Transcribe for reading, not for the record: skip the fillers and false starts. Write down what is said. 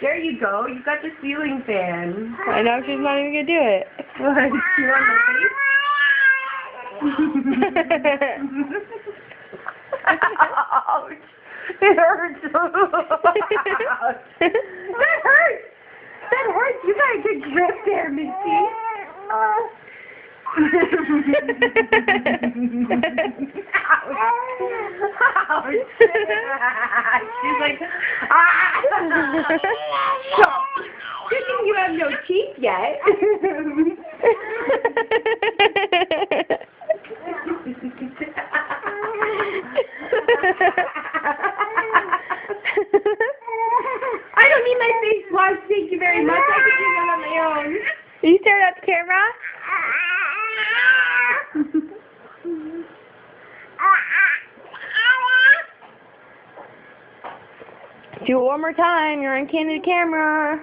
There you go. You got the ceiling fan. I know she's not even gonna do it. What? You want my face? Ouch. It hurts. That hurts. That hurts. You got a good grip there, Misty. Ouch. Ouch. She's like, ah. Stop. Good thing you have no teeth yet. I don't need my face washed, thank you very much. I can do that on my own. Are you staring at the camera? Do it one more time. You're on candid camera.